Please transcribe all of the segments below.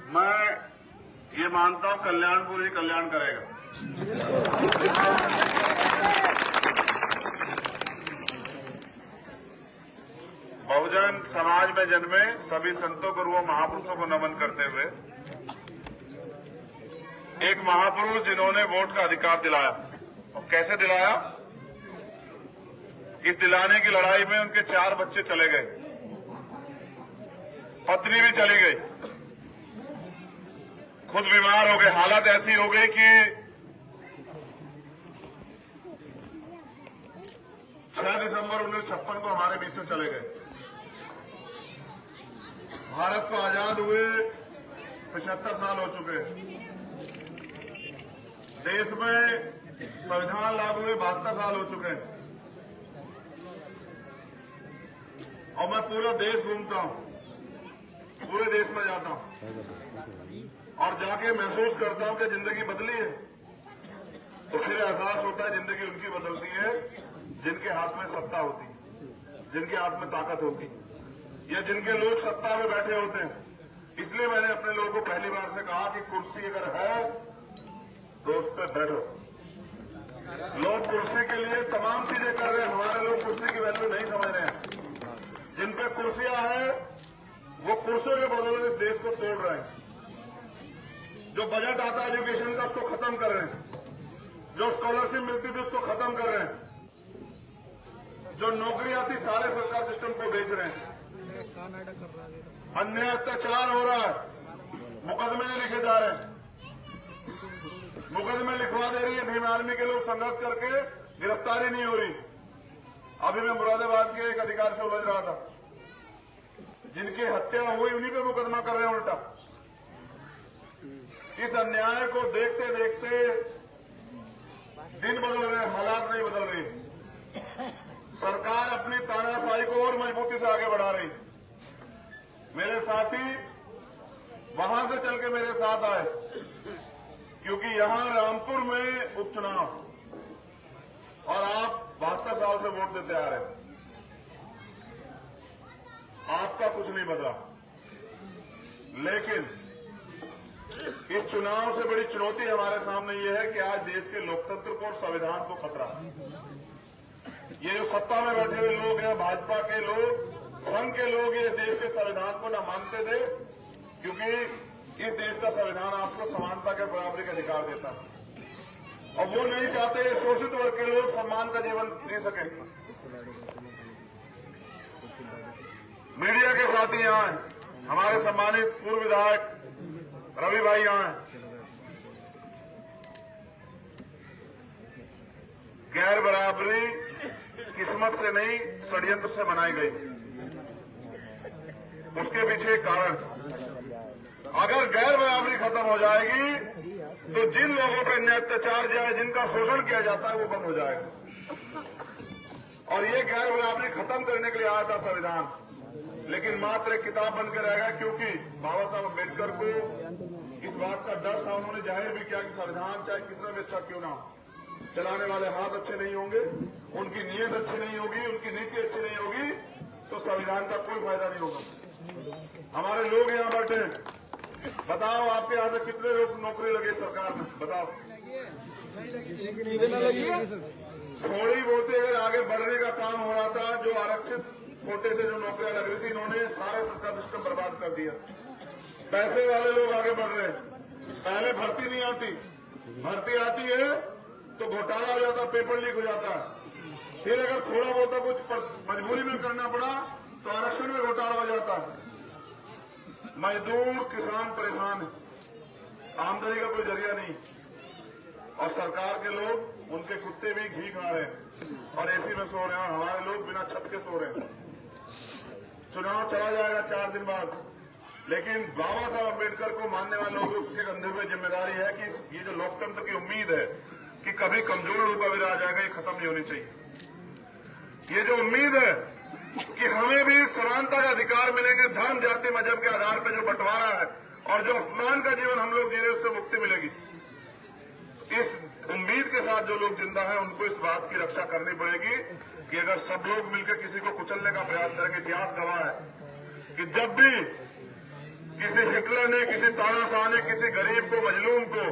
मैं ये मानता हूं कल्याणपुर ही कल्याण करेगा। बहुजन समाज में जन्मे सभी संतों गुरुओं महापुरुषों को नमन करते हुए एक महापुरुष जिन्होंने वोट का अधिकार दिलाया, और कैसे दिलाया, इस दिलाने की लड़ाई में उनके 4 बच्चे चले गए, पत्नी भी चली गई, खुद बीमार हो गए, हालत ऐसी हो गई कि 6 दिसंबर 1956 को हमारे बीच से चले गए। भारत को आजाद हुए 75 साल हो चुके हैं। देश में संविधान लागू हुए 72 साल हो चुके हैं। और मैं पूरा देश घूमता हूं, पूरे देश में जाता हूं और जाके महसूस करता हूं कि जिंदगी बदली है। तो फिर एहसास होता है जिंदगी उनकी बदलती है जिनके हाथ में सत्ता होती है, जिनके हाथ में ताकत होती है, या जिनके लोग सत्ता में बैठे होते हैं। इसलिए मैंने अपने लोगों को पहली बार से कहा कि कुर्सी अगर है तो उस पर बैठो। लोग कुर्सी के लिए तमाम चीजें कर रहे हैं, हमारे लोग कुर्सी की वैल्यू नहीं समझ रहे हैं। जिन पे कुर्सियां हैं वो कुर्सियों के बदौलत इस देश को तोड़ रहे हैं। जो बजट आता है एजुकेशन का उसको खत्म कर रहे हैं, जो स्कॉलरशिप मिलती थी उसको खत्म कर रहे हैं, जो नौकरी आती सारे सरकार सिस्टम को बेच रहे हैं। अन्याय अत्याचार हो रहा है, मुकदमे नहीं लिखे जा रहे हैं, मुकदमे लिखवा दे रही है भीम आर्मी के लोग, संघर्ष करके गिरफ्तारी नहीं हो रही। अभी मैं मुरादाबाद के एक अधिकारी से उलझ रहा था, जिनकी हत्या हुई उन्हीं पे मुकदमा कर रहे हैं उल्टा। इस अन्याय को देखते देखते दिन बदल रहे हैं, हालात नहीं बदल रही। सरकार अपनी तानाशाही को और मजबूती से आगे बढ़ा रही। मेरे साथी वहां से चल के मेरे साथ आए, क्योंकि यहां रामपुर में उपचुनाव और आप 72 साल से वोट देते आ रहे हैं, आपका कुछ नहीं बदला। लेकिन इस चुनाव से बड़ी चुनौती हमारे सामने ये है कि आज देश के लोकतंत्र को और संविधान को खतरा है। ये जो सत्ता में बैठे हुए लोग हैं, भाजपा के लोग, संघ के लोग, ये देश के संविधान को न मानते थे, क्योंकि इस देश का संविधान आपको समानता के बराबरी का अधिकार देता है। और वो नहीं चाहते शोषित वर्ग के लोग सम्मान का जीवन जी सके। मीडिया के साथी यहां हैं, हमारे सम्मानित पूर्व विधायक रवि भाई यहां हैं। गैर बराबरी किस्मत से नहीं, षड्यंत्र से बनाई गई। उसके पीछे एक कारण, अगर गैर बराबरी खत्म हो जाएगी तो जिन लोगों पर अन्याय अत्याचार जाए, जिनका शोषण किया जाता है, वो बंद हो जाएगा। और ये गैर बराबरी खत्म करने के लिए आया था संविधान, लेकिन मात्र एक किताब बन के रहेगा, क्योंकि बाबा साहब अम्बेडकर को इस बात का डर था। उन्होंने जाहिर भी किया कि संविधान चाहे कितना भी अच्छा क्यों ना हो, चलाने वाले हाथ अच्छे नहीं होंगे, उनकी नीयत अच्छी नहीं होगी, उनकी नीति अच्छी नहीं होगी, तो संविधान का कोई फायदा नहीं होगा। हमारे लोग यहाँ बैठे, बताओ आपके यहाँ से कितने लोग नौकरी लगे सरकार में, बताओ। थोड़ी बहुत अगर आगे बढ़ने का काम हो रहा था, जो आरक्षित कोटे से जो नौकरियां लग रही थी, इन्होंने सारा सरकार सिस्टम बर्बाद कर दिया। पैसे वाले लोग आगे बढ़ रहे हैं। पहले भर्ती नहीं आती, भर्ती आती है तो घोटाला हो जाता, पेपर लीक हो जाता है। फिर अगर थोड़ा बहुत कुछ मजबूरी में करना पड़ा तो आरक्षण में घोटाला हो जाता है। मजदूर किसान परेशान है, आमदनी का कोई जरिया नहीं, और सरकार के लोग, उनके कुत्ते भी घी खा रहे हैं और एसी में सो रहे हैं, और हमारे लोग बिना छत के सो रहे हैं। चुनाव चला जाएगा 4 दिन बाद, लेकिन बाबा साहब अम्बेडकर को मानने वाले लोगों के कंधे पर जिम्मेदारी है कि ये जो लोकतंत्र की उम्मीद है कि कभी कमजोर लोगों का विराज आएगा, ये खत्म नहीं होनी चाहिए। ये जो उम्मीद है कि हमें भी समानता का अधिकार मिलेंगे, धर्म जाति मजहब के आधार पर जो बंटवारा है और जो अपमान का जीवन हम लोग जी रहे, उससे मुक्ति मिलेगी। इस उम्मीद के साथ जो लोग जिंदा हैं, उनको इस बात की रक्षा करनी पड़ेगी कि अगर सब लोग मिलकर किसी को कुचलने का प्रयास करेंगे, इतिहास गवाह है कि जब भी किसी हिटलर ने, किसी तानाशाह ने, किसी गरीब को, मजलूम को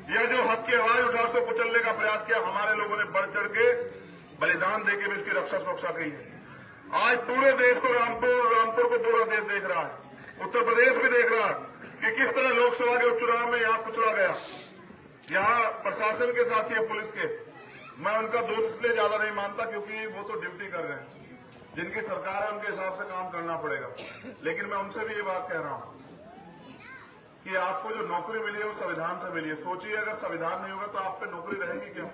या जो हक की आवाज उठा उसको कुचलने का प्रयास किया, हमारे लोगों ने बढ़ चढ़ के बलिदान देके भी उसकी रक्षा सुरक्षा की है। आज पूरे देश को रामपुर को पूरा देश देख रहा है, उत्तर प्रदेश भी देख रहा है कि किस तरह लोकसभा के उपचुनाव में यहाँ कुचला गया। यहाँ प्रशासन के साथ ही पुलिस के, मैं उनका दोष इसलिए ज्यादा नहीं मानता क्योंकि वो तो ड्यूटी कर रहे हैं, जिनकी सरकार है उनके हिसाब से काम करना पड़ेगा। लेकिन मैं उनसे भी ये बात कह रहा हूं कि आपको जो नौकरी मिली है वो संविधान से मिली है। सोचिए अगर संविधान नहीं होगा तो आप पे नौकरी रहेगी क्यों?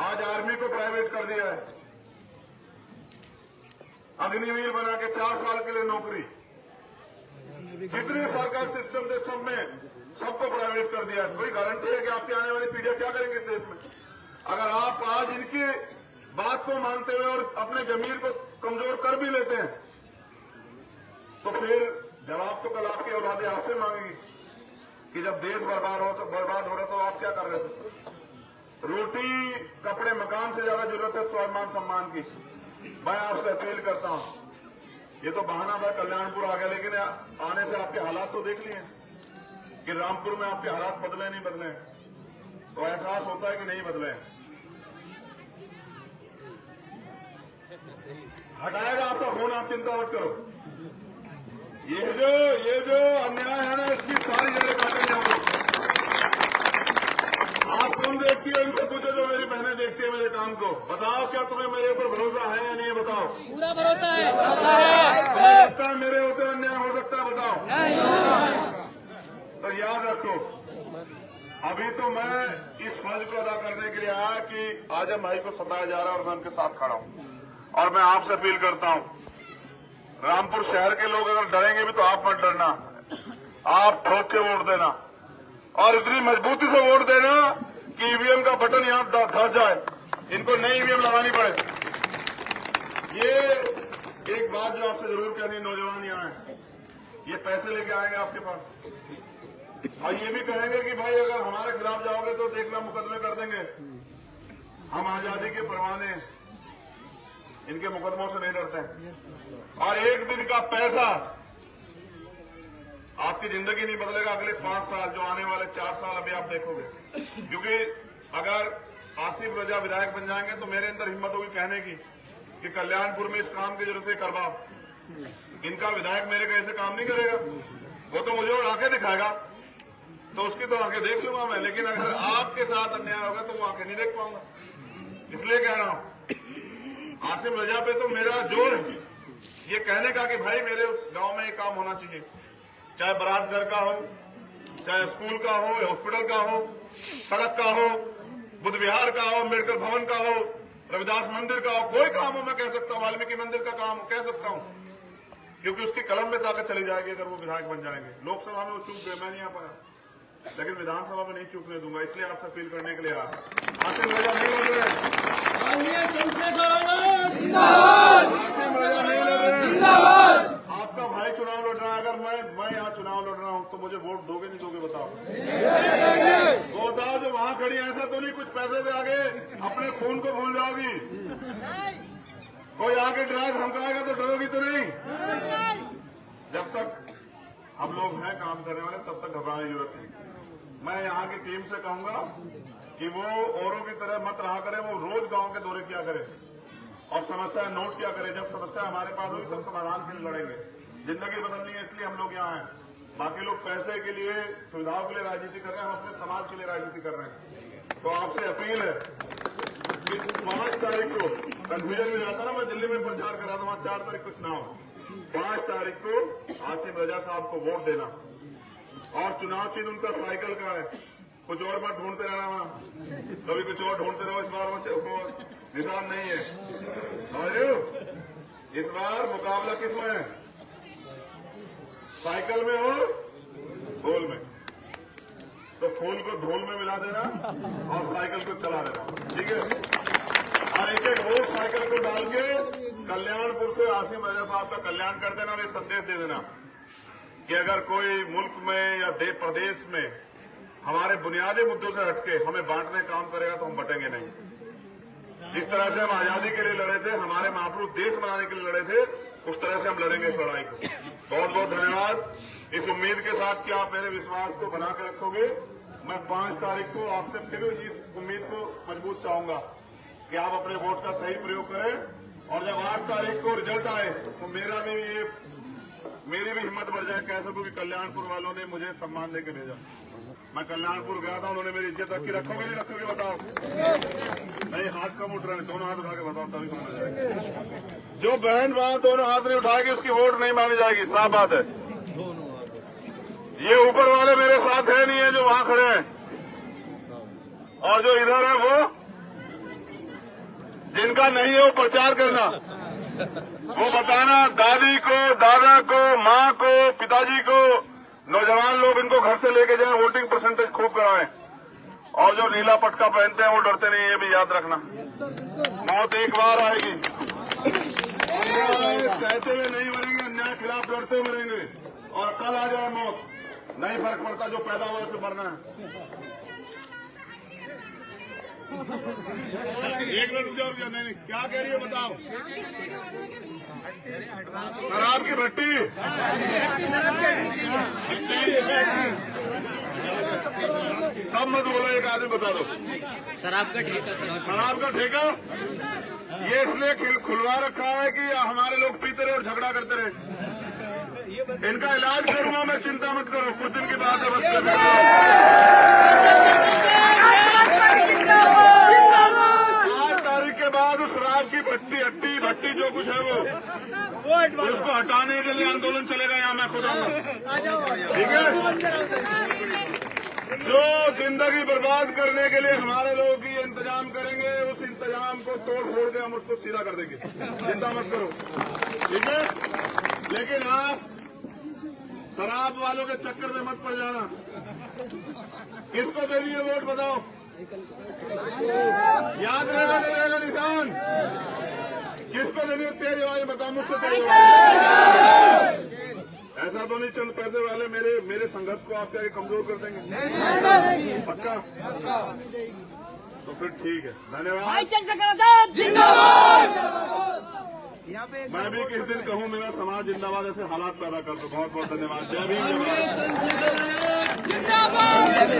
आज आर्मी को प्राइवेट कर दिया है, अग्निवीर बना के 4 साल के लिए नौकरी, जितने सरकार सिस्टम थे सब में सबको प्राइवेट कर दिया है। कोई गारंटी है कि आपकी आने वाली पीढ़ियां क्या करेंगे इस देश में? अगर आप आज इनकी बात को मानते हुए और अपने जमीर को कमजोर कर भी लेते हैं तो फिर जवाब तो कल आपकी औलादें आपसे मांगेगी कि जब देश बर्बाद हो रहा तो आप क्या कर रहे थे? रोटी, कपड़े, मकान से ज्यादा जरूरत है स्वाभिमान सम्मान की। मैं आपसे अपील करता हूं, ये तो बहाना था कल्याणपुर आ गया, लेकिन आने से आपके हालात तो देख लिए कि रामपुर में आपके हालात बदले नहीं बदले, तो एहसास होता है कि नहीं बदले। हटाएगा आपका फोन, आप चिंता मत करो। ये जो अन्याय है ना, इसकी सारी जगह काटेंगे हम लोग। आप कौन देखती है? इनसे पूछो जो मेरी बहनें देखती है मेरे काम को। बताओ क्या तुम्हें मेरे ऊपर भरोसा है या नहीं? बताओ। पूरा भरोसा है। लगता है मेरे होते अन्याय हो सकता है? बताओ। तो याद रखो, अभी तो मैं इस फर्ज को अदा करने के लिए आया कि आजम भाई को सताया जा रहा है और मैं उनके साथ खड़ा हूं। और मैं आपसे अपील करता हूं, रामपुर शहर के लोग अगर डरेंगे भी तो आप मत डरना, आप ठोक के वोट देना और इतनी मजबूती से वोट देना कि ईवीएम का बटन यहां धस जाए, इनको नई ईवीएम लगानी पड़े। ये एक बात जो आपसे जरूर कहनी, नौजवान यहाँ है, ये पैसे लेके आएंगे आपके पास और ये भी कहेंगे कि भाई अगर हमारे खिलाफ जाओगे तो देखना मुकदमे कर देंगे। हम आजादी के परवाने, इनके मुकदमों से नहीं डरते हैं। और एक दिन का पैसा आपकी जिंदगी नहीं बदलेगा अगले 5 साल, जो आने वाले 4 साल अभी आप देखोगे। क्योंकि अगर आसिफ रजा विधायक बन जाएंगे तो मेरे अंदर हिम्मत होगी कहने की कि कल्याणपुर में इस काम की जरूरत है, करवाओ। इनका विधायक मेरे का ऐसे काम नहीं करेगा, वो तो मुझे और आंखें दिखाएगा, तो उसकी तो आंखें देख लूंगा मैं, लेकिन अगर आपके साथ अन्याय होगा तो वो आंखें नहीं देख पाऊंगा। इसलिए कह रहा हूं, आसिफ रजा पे तो मेरा जोर है ये कहने का कि भाई मेरे उस गांव में ये काम होना चाहिए, चाहे बारात घर का हो, चाहे स्कूल का हो, हॉस्पिटल का हो, सड़क का हो, बुद्ध विहार का हो, अम्बेडकर भवन का हो, रविदास मंदिर का हो, कोई काम हो मैं कह सकता हूं, वाल्मीकि मंदिर का काम हो कह सकता हूं, क्योंकि उसकी कलम में ताकत चली जाएगी अगर वो विधायक बन जाएंगे। लोकसभा में वो चूक गए, मैं नहीं आ पाया, लेकिन विधानसभा में नहीं चूकने दूंगा। इसलिए आपसे अपील करने के लिए आया। आसिफ रजा नहीं लड़ रहे, आपका भाई चुनाव लड़ रहा है, अगर मैं यहाँ चुनाव लड़ रहा हूँ तो मुझे वोट दोगे नहीं दोगे? बताओ। तो बताओ, जो वहां खड़ी है, ऐसा तो नहीं कुछ पैसे दे आगे अपने खून को भूल जाओगी? कोई आगे ड्राइव धमकाएगा तो डरोगी तो नहीं? जब तक हम लोग हैं काम करने वाले तब तक घबराने की जरूरत नहीं। मैं यहाँ की टीम से कहूंगा कि वो औरों की तरह मत रहा करे, वो रोज गांव के दौरे किया करे और समस्या नोट किया करे। जब समस्या हमारे पास होगी तब समाधान के लिए लड़ेंगे। जिंदगी बदलनी है, इसलिए हम लोग यहाँ हैं। बाकी लोग पैसे के लिए, सुविधाओं के लिए राजनीति कर रहे हैं, हम अपने समाज के लिए राजनीति कर रहे हैं। तो आपसे अपील है कि 5 तारीख को, कंफ्यूजन में जाता ना, मैं दिल्ली में प्रचार कर रहा था, वहां 4 तारीख कुछ ना हो, 5 तारीख को आसिफ रजा साहब को वोट देना। और चुनाव चिन्ह उनका साइकिल का है, कुछ और मत ढूंढते रहना वहां, कभी कुछ और ढूंढते रहो। इस बार वो निशान नहीं है, समझ। इस बार मुकाबला किसमें है? साइकिल में और ढोल में। तो फूल को ढोल में मिला देना और साइकिल को चला देना, ठीक है? और एक वोट साइकिल को डाल के कल्याणपुर से आसिफ रजा साहब का कल्याण कर देना और ये संदेश दे देना कि अगर कोई मुल्क में या प्रदेश में हमारे बुनियादी मुद्दों से हटके हमें बांटने काम करेगा तो हम बटेंगे नहीं। जिस तरह से हम आजादी के लिए लड़े थे, हमारे महापुरुष देश बनाने के लिए लड़े थे, उस तरह से हम लड़ेंगे इस लड़ाई को। बहुत बहुत धन्यवाद। इस उम्मीद के साथ कि आप मेरे विश्वास को बना के रखोगे, मैं 5 तारीख को आपसे फिर इस उम्मीद को मजबूत चाहूंगा कि आप अपने वोट का सही प्रयोग करें। और जब 8 तारीख को रिजल्ट आए तो मेरी भी हिम्मत बढ़ जाए, कह सकूं कि कल्याणपुर वालों ने मुझे सम्मान देकर भेजा। मैं कल्याणपुर गया था, उन्होंने मेरी इज्जत रखी। रखोगे नहीं रखोगे बताओ? नहीं, हाथ कम उठ रहे हैं, दोनों हाथ उठा के बताओ तभी समझ जाएगा। जो बहन वहां दोनों हाथ नहीं उठाएगी उसकी वोट नहीं मानी जाएगी, साफ बात है। ये ऊपर वाले मेरे साथ है नहीं है जो वहां खड़े हैं, और जो इधर है वो जिनका नहीं है वो प्रचार करना, वो बताना दादी को, दादा को, माँ को, पिताजी को, नौजवान लोग इनको घर से लेके जाएं, वोटिंग परसेंटेज खूब कराएं। और जो नीला पटका पहनते हैं वो डरते नहीं, ये भी याद रखना। मौत एक बार आएगी, कहते हुए नहीं मरेंगे, अन्याय के खिलाफ लड़ते हुए मरेंगे। और कल आ जाए मौत, नहीं फर्क पड़ता, जो पैदा हुआ उसे मरना है। एक मिनट रुक जाओ, नहीं क्या कह रही है बताओ? शराब की भट्टी, सब मत बोलो, एक आदमी बता दो। शराब का ठेका, शराब का ठेका ये इसलिए खुलवा रखा है कि हमारे लोग पीते रहे और झगड़ा करते रहे। इनका इलाज करूंगा मैं, चिंता मत करो, कुछ दिन की बात है बस। 8 तारीख के बाद उस शराब की भट्टी भट्टी जो कुछ है वो उसको हटाने के लिए आंदोलन चलेगा। यहाँ मैं खुद आऊंगा, ठीक है? जो जिंदगी बर्बाद करने के लिए हमारे लोग ये इंतजाम करेंगे, उस इंतजाम को तोड़ फोड़ के हम उसको सीधा कर देंगे, चिंता मत करो, ठीक है? लेकिन आप शराब वालों के चक्कर में मत पड़ जाना। किसको देनी है वोट बताओ? याद रहेगा नहीं रहेगा निशान? किसको देनी है? तेरी आवाज बताओ, मुझसे तेरी आवाज। ऐसा तो नहीं चंद पैसे वाले मेरे संघर्ष को आपके आगे कमजोर कर देंगे? पक्का? तो फिर ठीक है, धन्यवाद। मैं भी किस दिन कहूँ मेरा समाज जिंदाबाद, ऐसे हालात पैदा कर दो। बहुत बहुत धन्यवाद। जय भीम, जय भारत।